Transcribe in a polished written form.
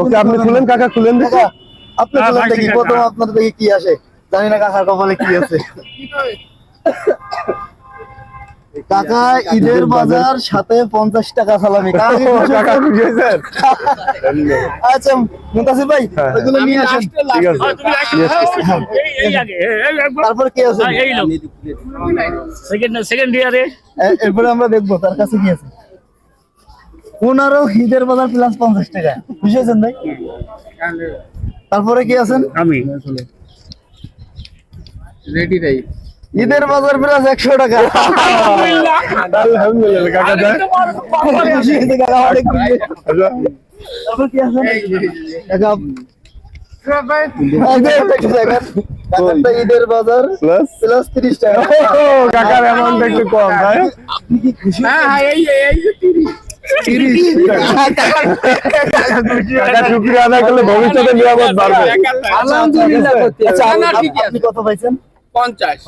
ওকে আপনি খুলেন কাকা, খুলেন দেখো। আপনি খুলেন দেখি প্রথম আপনার দেখি কি আসে। জানি না কাকার কপালে কি আছে। কাকা ঈদের বাজার সাথে 50 টাকা সালামি। কাকা খুশি হয়েছেন? আচ্ছা মুতাসির ভাই ওগুলো নিয়ে আসেন। ঠিক আছে। তারপর কি আছে? সেকেন্ড ইয়ারে এরপরে আমরা দেখবো তার কাছে কি আছে। 15 ঈদের বাজার প্লাস 50 টাকা। খুশি হয়েছেন ভাই? তারপরে কি আছেন? আমি ঈদের বাজার প্লাস 100 টাকা। আলহামদুলিল্লাহ কাকা যায়। খুশি হয়েছে কাকা, অনেক খুশি। তারপর কি আছে? কাকা কাকারটা ঈদের বাজার প্লাস প্লাস 30 টাকা। কাকার অ্যামাউন্ট একটু কম তাই? আপনি কি খুশি? কাকা শুকরিয়া আদায় করলে ভবিষ্যতে নিরাপদ বাড়বে। আলহামদুলিল্লাহ। আচ্ছা আপনি কত পাইছেন? 50